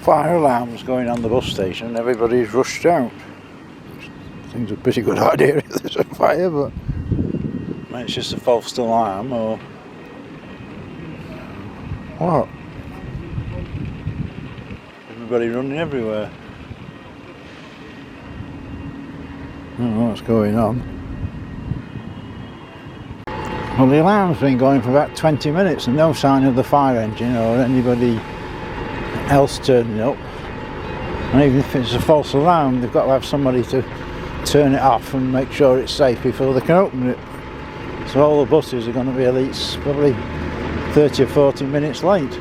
fire alarms going on the bus station and everybody's rushed out. I think it's a pretty good idea if there's a fire, but it's just a false alarm or what? Everybody running everywhere. I don't know what's going on. Well, the alarm's been going for about 20 minutes and no sign of the fire engine or anybody else turning up. And even if it's a false alarm, they've got to have somebody to turn it off and make sure it's safe before they can open it. So all the buses are going to be at least probably 30 or 40 minutes late.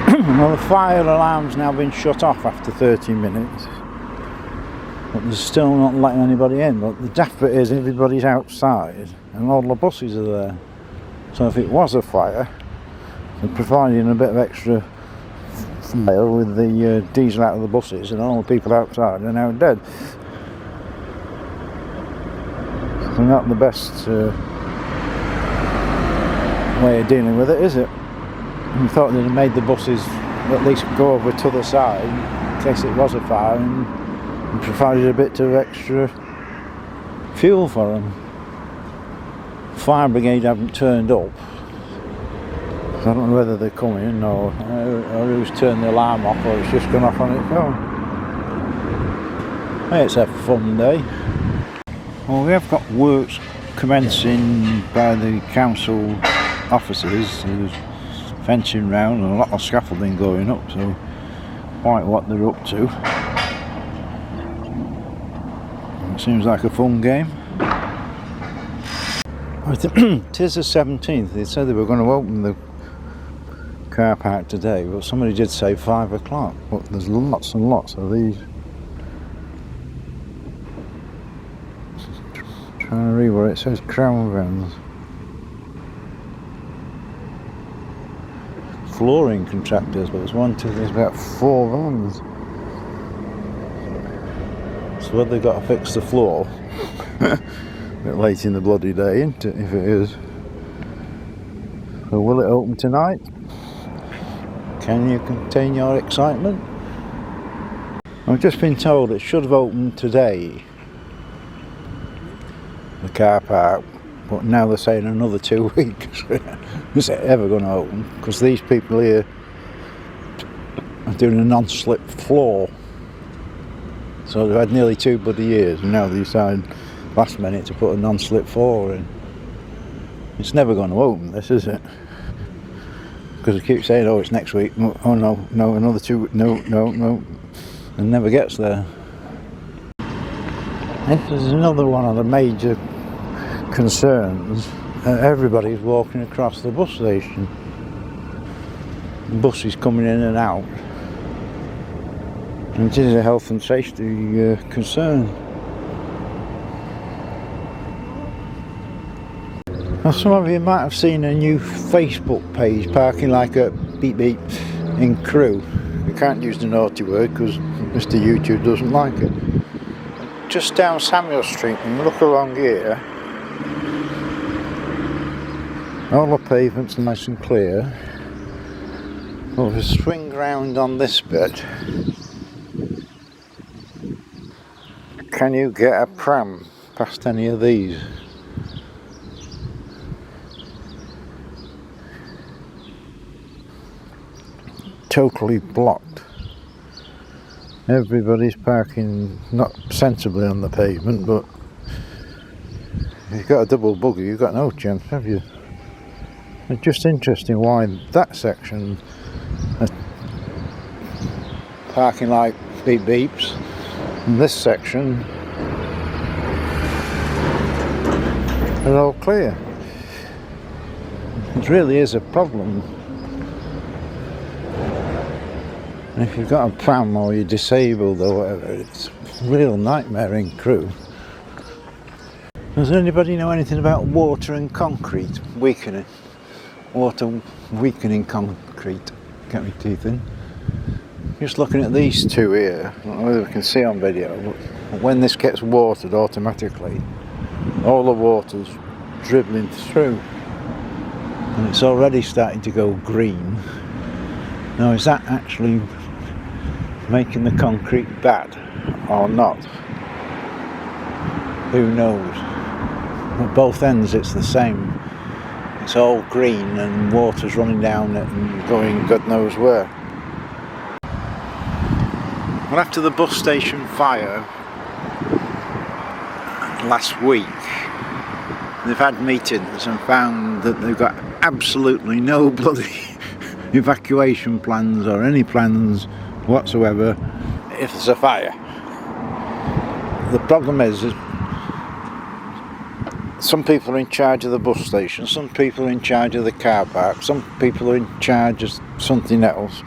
Well, the fire alarm's now been shut off after 30 minutes. But they're still not letting anybody in. But the daft bit is everybody's outside and all the buses are there. So if it was a fire, they're providing a bit of extra fire with the diesel out of the buses, and all the people outside are now dead. So not the best way of dealing with it, is it? We thought they'd have made the buses at least go over to the side in case it was a fire, and provided a bit of extra fuel for them. Fire brigade haven't turned up. I don't know whether they're coming or who's turned the alarm off or it's just gone off on its own. Hey, it's a fun day. Well, we have got works commencing by the council offices. There's fencing round and a lot of scaffolding going up, so quite what they're up to. It seems like a fun game. It is the 17th. They said they were going to open the car park today, but somebody did say 5 o'clock. But there's lots and lots of these. Trying to read what it says. Crown vans. Flooring contractors, but there's about 4 vans. So whether they've got to fix the floor. A bit late in the bloody day, isn't it, if it is. So will it open tonight? Can you contain your excitement? I've just been told it should have opened today, the car park, but now they're saying another 2 weeks. Is it ever going to open? Because these people here are doing a non-slip floor. So they've had nearly 2 bloody years and now they decide last minute to put a non-slip floor in. It's never going to open, this, is it? Because they keep saying, oh, it's next week, oh no, another 2, no, and never gets there. This is another one of the major concerns. Everybody's walking across the bus station. Buses coming in and out. And it is a health and safety concern. Now, some of you might have seen a new Facebook page, Parking Like a Beep Beep in Crewe. You can't use the naughty word because Mr. YouTube doesn't like it. Just down Samuel Street, and look along here. All the pavements nice and clear. Well, if we swing round on this bit, can you get a pram past any of these? Totally blocked. Everybody's parking not sensibly on the pavement, but if you've got a double buggy, you've got no chance, have you? It's just interesting why that section is parking like beep beeps, and this section is all clear. It really is a problem. And if you've got a pram or you're disabled or whatever, it's a real nightmare in Crewe. Does anybody know anything about water and concrete weakening? Water weakening concrete. Get my teeth in. Just looking at these two here, I don't know whether we can see on video, but when this gets watered automatically, all the water's dribbling through. And it's already starting to go green. Now, is that actually making the concrete bad or not? Who knows? At both ends it's the same. It's all green and water's running down it and going God knows where. Well, after the bus station fire last week, they've had meetings and found that they've got absolutely no bloody evacuation plans or any plans whatsoever if there's a fire. The problem is some people are in charge of the bus station, some people are in charge of the car park, some people are in charge of something else.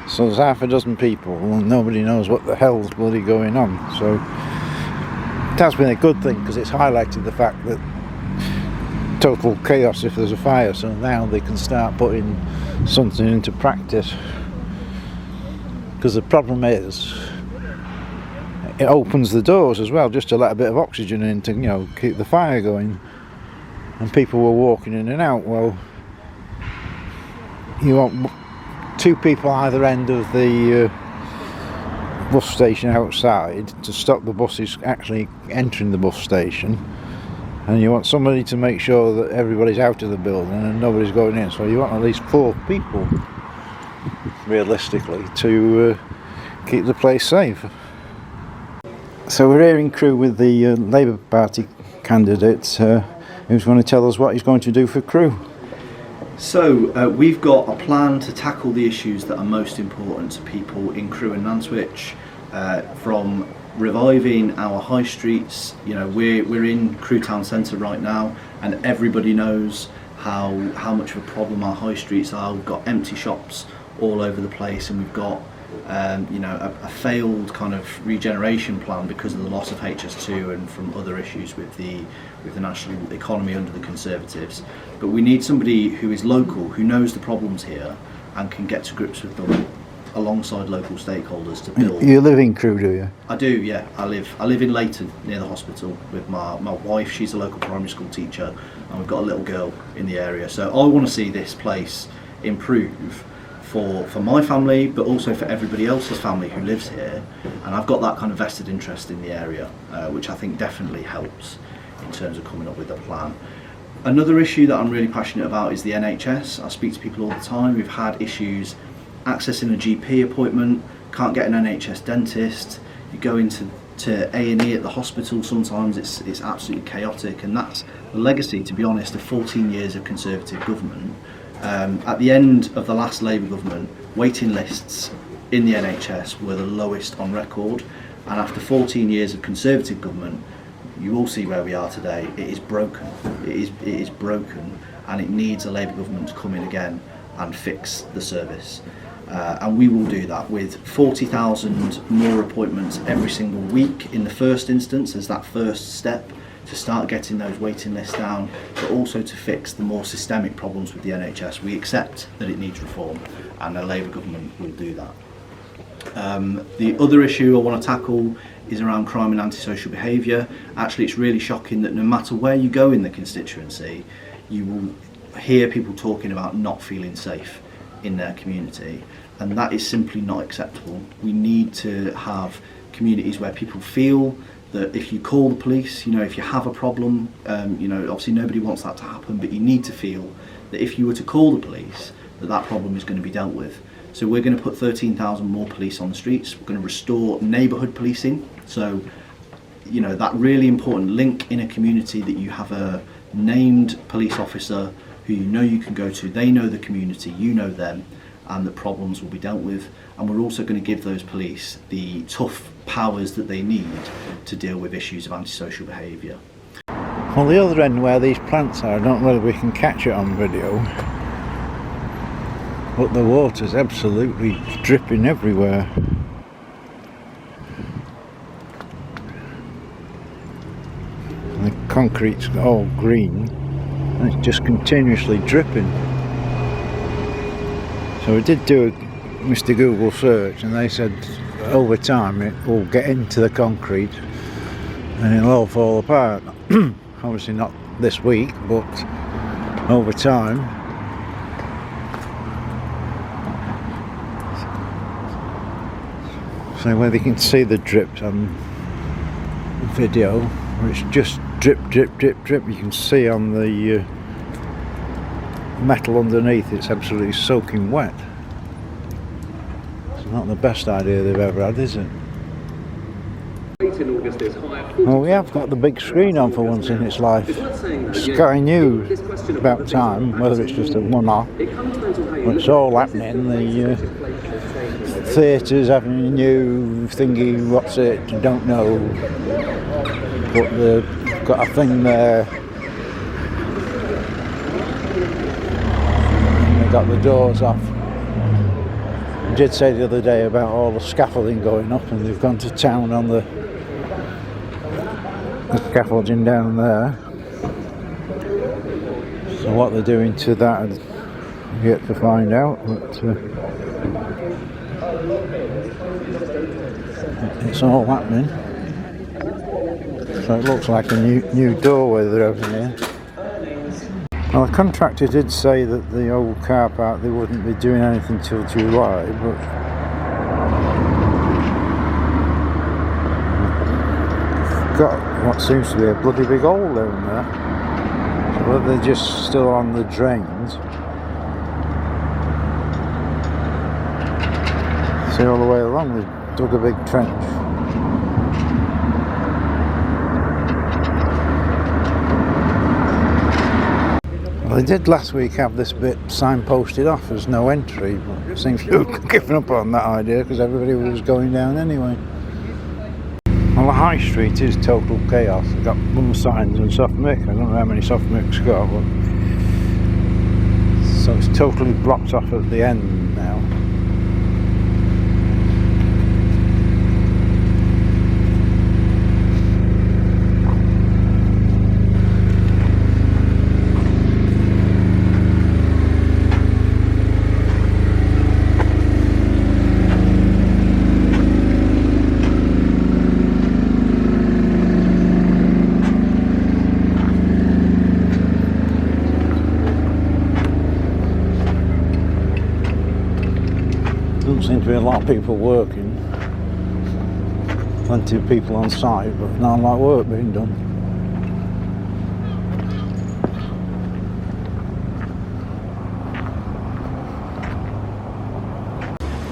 So there's half a dozen people and nobody knows what the hell's bloody going on. So it has been a good thing because it's highlighted the fact that total chaos if there's a fire, so now they can start putting something into practice. Because the problem is it opens the doors as well, just to let a bit of oxygen in to, you know, keep the fire going. And people were walking in and out. Well, you want two people either end of the bus station outside to stop the buses actually entering the bus station, and you want somebody to make sure that everybody's out of the building and nobody's going in. So you want at least 4 people, realistically, to keep the place safe. So we're here in Crewe with the Labour Party candidate who's going to tell us what he's going to do for Crewe. So we've got a plan to tackle the issues that are most important to people in Crewe and Nantwich, from reviving our high streets. You know, we're in Crewe town centre right now, and everybody knows how much of a problem our high streets are. We've got empty shops all over the place, and we've got you know, a failed kind of regeneration plan because of the loss of HS2 and from other issues with the national economy under the Conservatives. But we need somebody who is local, who knows the problems here and can get to grips with them alongside local stakeholders to build. You live in Crewe, do you? I do, yeah. I live in Leighton near the hospital with my wife. She's a local primary school teacher, and we've got a little girl in the area. So I want to see this place improve for my family, but also for everybody else's family who lives here. And I've got that kind of vested interest in the area, which I think definitely helps in terms of coming up with a plan. Another issue that I'm really passionate about is the NHS. I speak to people all the time. We've had issues accessing a GP appointment, can't get an NHS dentist. You go into A&E at the hospital, sometimes it's absolutely chaotic, and that's the legacy, to be honest, of 14 years of Conservative government. At the end of the last Labour government, waiting lists in the NHS were the lowest on record, and after 14 years of Conservative government, you all see where we are today. It is broken. It is broken, and it needs a Labour government to come in again and fix the service. And we will do that with 40,000 more appointments every single week in the first instance as that first step to start getting those waiting lists down, but also to fix the more systemic problems with the NHS. We accept that it needs reform, and a Labour government will do that. The other issue I want to tackle is around crime and antisocial behaviour. Actually, it's really shocking that no matter where you go in the constituency, you will hear people talking about not feeling safe in their community, and that is simply not acceptable. We need to have communities where people feel that if you call the police, you know, if you have a problem, you know, obviously nobody wants that to happen, but you need to feel that if you were to call the police, that problem is going to be dealt with. So we're going to put 13,000 more police on the streets. We're going to restore neighbourhood policing. So, you know, that really important link in a community, that you have a named police officer who you know you can go to. They know the community, you know them, and the problems will be dealt with. And we're also going to give those police the tough powers that they need to deal with issues of antisocial behaviour. On the other end where these plants are, I don't know whether we can catch it on video, but the water's absolutely dripping everywhere. And the concrete's all green, and it's just continuously dripping. So we did do a Mr. Google search, and they said over time it will get into the concrete and it'll all fall apart. Obviously not this week, but over time So whether you can see the drips on video, where it's just drip, drip, drip, drip. You can see on the metal underneath it's absolutely soaking wet. It's not the best idea they've ever had, is it? Well, we have got the big screen on for once in its life. Sky News, about time, whether it's just a one-off. But it's all happening. The theatres having a new thingy, what's it, don't know. But they've got a thing there. And they got the doors off. I did say the other day about all the scaffolding going up, and they've gone to town on the scaffolding down there. So what they're doing to that, I've yet to find out, but it's all happening. So it looks like a new doorway they're opening here. Well, the contractor did say that the old car park, they wouldn't be doing anything till July, but got what seems to be a bloody big hole there in there. So whether they're just still on the drains. See, all the way along they dug a big trench. Well, they did last week have this bit signposted off as no entry, but it seems to have given up on that idea because everybody was going down anyway. Well, the high street is total chaos. They've got bum signs and soft mix. I don't know how many soft mix got, but so it's totally blocked off at the end now. Doesn't seem to be a lot of people working. Plenty of people on site, but not a lot of work being done.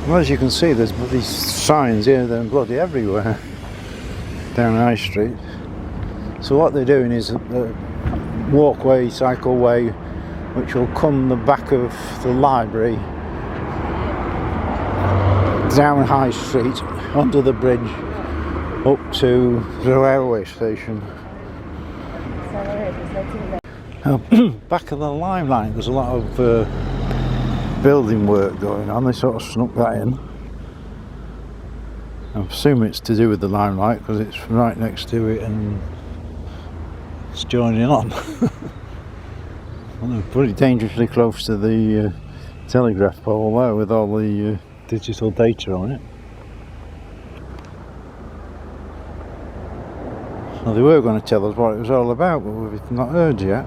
Well, as you can see, there's bloody signs here, they're bloody everywhere down High Street. So what they're doing is the walkway, cycleway, which will come the back of the library, down High Street, under the bridge, up to the railway station. Back of the limelight, there's a lot of building work going on. They sort of snuck that in. I assume it's to do with the limelight because it's right next to it and it's joining on. Well, they're pretty dangerously close to the telegraph pole there with all the digital data on it. Well, they were going to tell us what it was all about, but we've not heard yet.